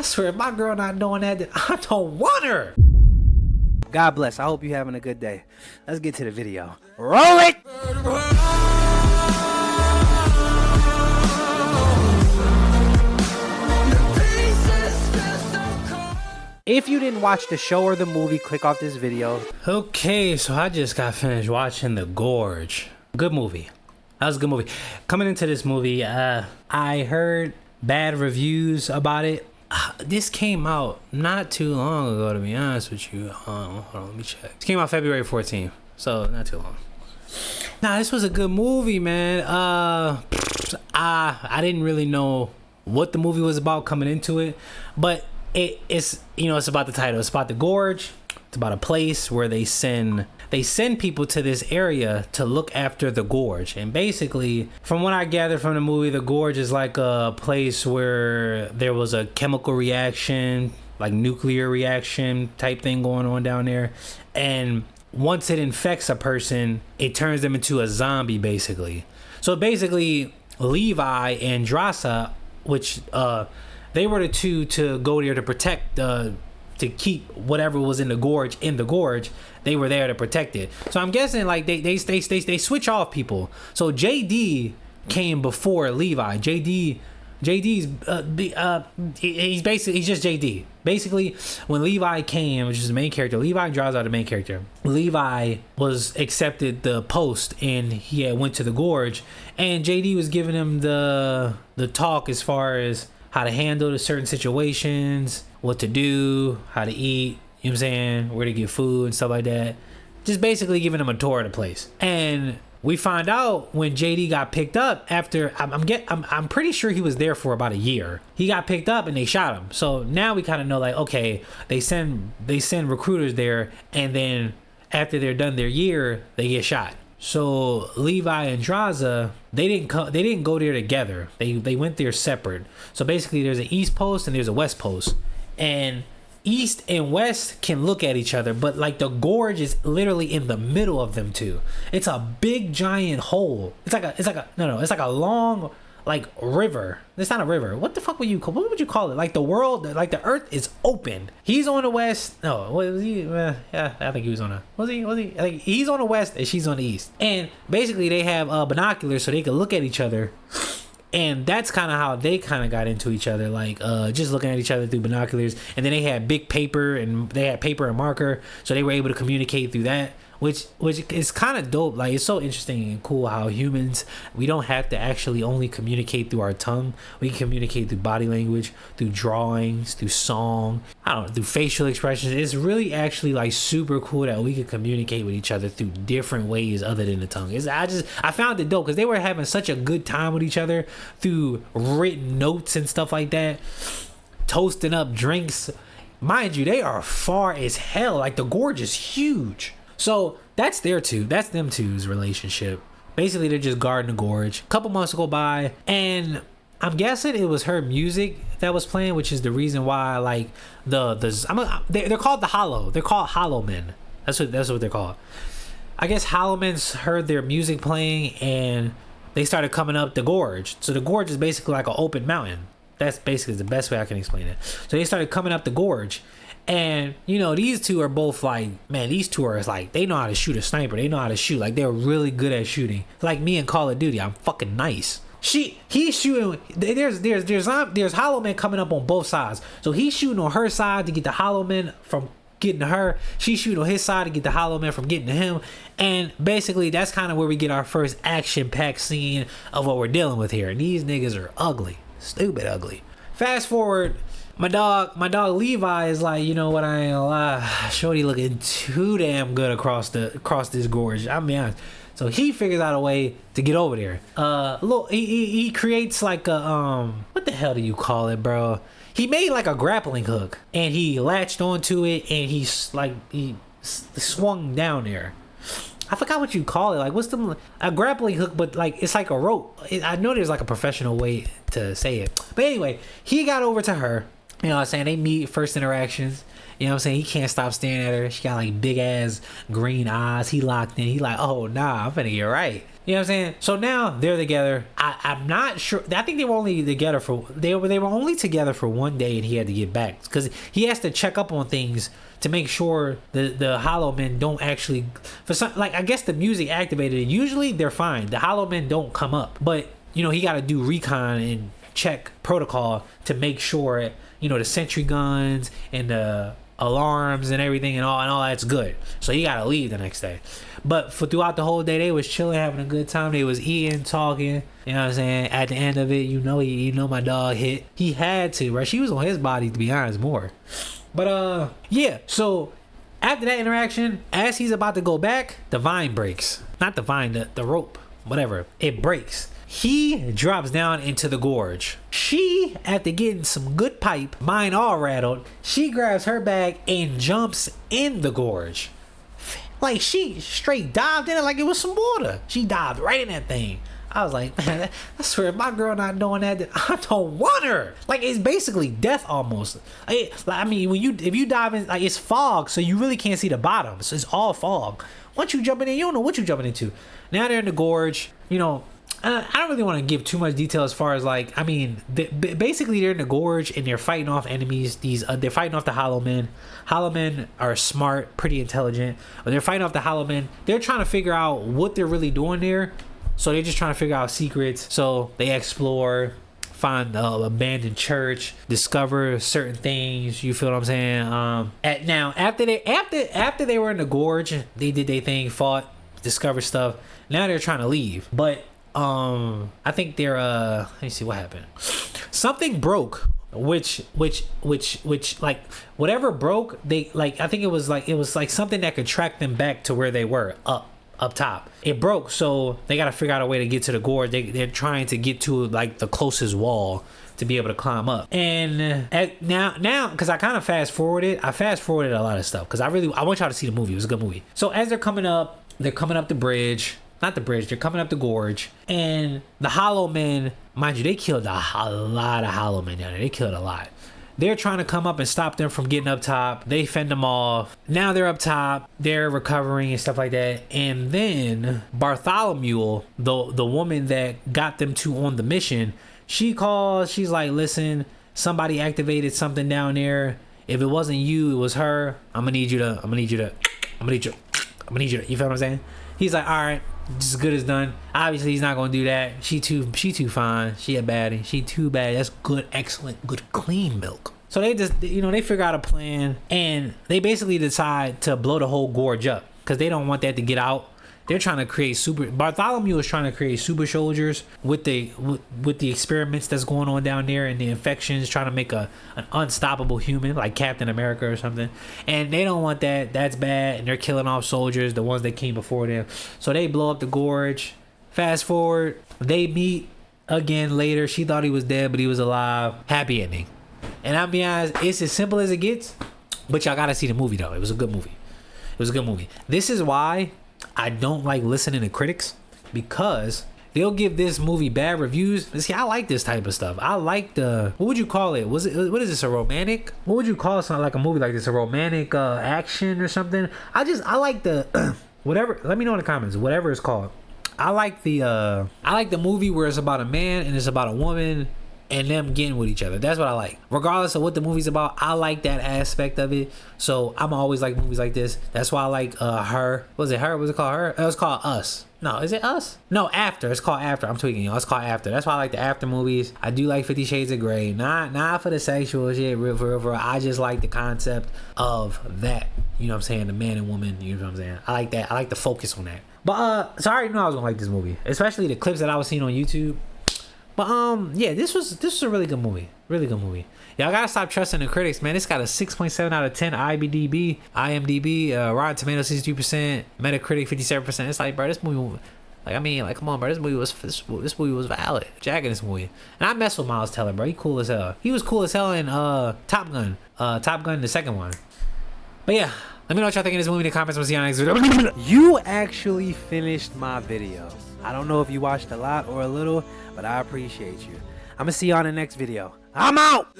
I swear, if my girl not doing that, then I don't want her. God bless. I hope you're having a good day. Let's get to the video. Roll it! If you didn't watch the show or the movie, click off this video. Okay, so I just got finished watching The Gorge. Good movie. That was a good movie. Coming into this movie, I heard bad reviews about it. This came out not too long ago, to be honest with you. Hold on, let me check. It came out February 14th, so not too long. Nah, this was a good movie, man. I didn't really know what the movie was about coming into it, but it's it's about the title. It's about the Gorge. It's about a place where they send people to this area to look after the Gorge. And basically, from what I gathered from the movie, the Gorge is like a place where there was a chemical reaction, like nuclear reaction type thing going on down there. And once it infects a person, it turns them into a zombie, basically. So basically, Levi and Drasa, which they were the two to go there to protect, to keep whatever was in the gorge. They were there to protect it. So I'm guessing like they switch off people. So JD came before Levi. JD's he's just JD. Basically, when Levi came, which is the main character, Levi draws out the main character. Levi was accepted the post and he had went to the gorge, and JD was giving him the talk as far as how to handle the certain situations, what to do, how to eat, you know what I'm saying, where to get food and stuff like that. Just basically giving him a tour of the place. And we find out when JD got picked up after, I'm pretty sure he was there for about a year. He got picked up and they shot him. So now we kind of know, like, okay, they send recruiters there, and then after they're done their year, they get shot. So Levi and Draza, they didn't go there together. They went there separate. So basically, there's an East Post and there's a West Post, and East and West can look at each other, but like the gorge is literally in the middle of them two. It's a big giant hole. It's like a long like river. It's not a river. What would you call it? Like the world, like the earth is open. He's on the west. No, what was he? Yeah, I think he was on the. Was he? Like he's on the west and she's on the east. And basically they have binoculars so they can look at each other. And that's kind of how they kind of got into each other, like just looking at each other through binoculars. And then they had big paper, and they had paper and marker, so they were able to communicate through that, which is kind of dope. Like, it's so interesting and cool how humans, we don't have to actually only communicate through our tongue. We can communicate through body language, through drawings, through song, I don't know, through facial expressions. It's really actually like super cool that we can communicate with each other through different ways other than the tongue. I found it dope because they were having such a good time with each other through written notes and stuff like that, toasting up drinks. Mind you, they are far as hell. Like the gorge is huge. So that's them two's relationship. Basically, they're just guarding the gorge. A couple months go by, and I'm guessing it was her music that was playing, which is the reason why, like, they're called the Hollow. They're called Hollow Men. That's what they're called. I guess Hollow Men heard their music playing, and they started coming up the gorge. So the gorge is basically like an open mountain. That's basically the best way I can explain it. So they started coming up the gorge. And, these two are both like, man, these two are like, they know how to shoot a sniper. They know how to shoot. Like, they're really good at shooting. Like me in Call of Duty, I'm fucking nice. He's shooting. There's Hollow Men coming up on both sides. So he's shooting on her side to get the Hollow Men from getting to her. She's shooting on his side to get the Hollow Men from getting to him. And basically, that's kind of where we get our first action-packed scene of what we're dealing with here. And these niggas are ugly. Stupid ugly. Fast forward. My dog Levi is like, you know what, I ain't gonna lie, shorty looking too damn good across this gorge. I mean, honest. So he figures out a way to get over there. He creates like a what the hell do you call it, bro? He made like a grappling hook, and he latched onto it, and he swung down there. I forgot what you call it. Like, what's a grappling hook, but like it's like a rope. I know there's like a professional way to say it, but anyway, he got over to her. You know what I'm saying? They meet, first interactions. You know what I'm saying? He can't stop staring at her. She got like big ass green eyes. He locked in. He like, oh nah, I'm finna get right. You know what I'm saying? So now they're together. I'm not sure. I think they were only together for they were only together for 1 day, and he had to get back because he has to check up on things to make sure the Hollow Men don't actually, for some, like, I guess the music activated. Usually they're fine. The Hollow Men don't come up, but you know he got to do recon and check protocol to make sure, you know, the sentry guns and the alarms and everything and all that's good. So he gotta leave the next day. But for throughout the whole day, they was chilling, having a good time. They was eating, talking. You know what I'm saying? At the end of it, you know my dog hit. He had to, right? She was on his body, to be honest, more. But yeah. So after that interaction, as he's about to go back, the vine breaks. Not the vine, the rope, whatever. It breaks. He drops down into the gorge. She, after getting some good pipe, mine all rattled, she grabs her bag and jumps in the gorge. Like, she straight dived in it like it was some water. She dived right in that thing. I was like, man, I swear, if my girl not doing that, I don't want her. Like, it's basically death almost. I mean, if you dive in, like, it's fog, so you really can't see the bottom. So it's all fog. Once you jump in, you don't know what you're jumping into. Now they're in the gorge, you know. I don't really want to give too much detail as far as, like, I mean, basically they're in the gorge and they're fighting off enemies. They're fighting off the Hollow Men. Hollow Men are smart, pretty intelligent, but they're fighting off the Hollow Men. They're trying to figure out what they're really doing there. So they're just trying to figure out secrets. So they explore, find an abandoned church, discover certain things. You feel what I'm saying? Now after they were in the gorge, they did their thing, fought, discovered stuff. Now they're trying to leave, but I think they're let me see what happened. Something broke, which like whatever broke, they, like, I think it was like something that could track them back to where they were up top. It broke, so they got to figure out a way to get to the gorge. They're trying to get to, like, the closest wall to be able to climb up. And now because I kind of fast forwarded a lot of stuff because I want y'all to see the movie. It was a good movie. So as they're coming up the bridge. Not the bridge, they're coming up the gorge. And the Hollow Men, mind you, they killed a lot of Hollow Men down there. They killed a lot. They're trying to come up and stop them from getting up top. They fend them off. Now they're up top. They're recovering and stuff like that. And then Bartholomew, the woman that got them to on the mission, she calls. She's like, listen, somebody activated something down there. If it wasn't you, it was her. I'm gonna need you to, you feel what I'm saying? He's like, all right. Just as good as done. Obviously he's not gonna do that. She too fine. She a baddie. She too bad. That's good, excellent, good, clean milk. So they just, they figure out a plan and they basically decide to blow the whole gorge up because they don't want that to get out. They're trying to create Bartholomew is trying to create super soldiers with the experiments that's going on down there and the infections, trying to make an unstoppable human like Captain America or something. And they don't want that. That's bad. And they're killing off soldiers, the ones that came before them. So they blow up the gorge. Fast forward, they meet again later. She thought he was dead, but he was alive. Happy ending. And I'll be honest, it's as simple as it gets. But y'all gotta see the movie though. It was a good movie. This is why I don't like listening to critics, because they'll give this movie bad reviews. See, I like this type of stuff. I like what would you call it? What is this, a romantic? What would you call something like a movie like this? A romantic action or something? I like the whatever. Let me know in the comments. Whatever it's called. I like the movie where it's about a man and it's about a woman and them getting with each other. That's what I like. Regardless of what the movie's about, I like that aspect of it. So I'm always like movies like this. That's why I like Her. Was it Her? Was it called Her? It was called Us. No, is it Us? No, After. It's called After. I'm tweaking, y'all. It's called After. That's why I like the After movies. I do like 50 Shades of Grey. Not for the sexual shit, real. I just like the concept of that. You know what I'm saying? The man and woman. You know what I'm saying? I like that. I like the focus on that. But so I already knew I was gonna like this movie, especially the clips that I was seeing on YouTube. But yeah, this was a really good movie. Y'all gotta stop trusting the critics, man. It's got a 6.7 out of 10 IMDb, Rotten Tomatoes 62%, Metacritic 57%. It's like, bro, this movie, come on, bro, this movie was valid. Jack in this movie, and I mess with Miles Teller, bro. He cool as hell. He was cool as hell in Top Gun, the second one. But yeah, let me know what y'all think of this movie in the comments. We'll see you on the next video. You actually finished my video. I don't know if you watched a lot or a little, but I appreciate you. I'm gonna see you on the next video. I'm out!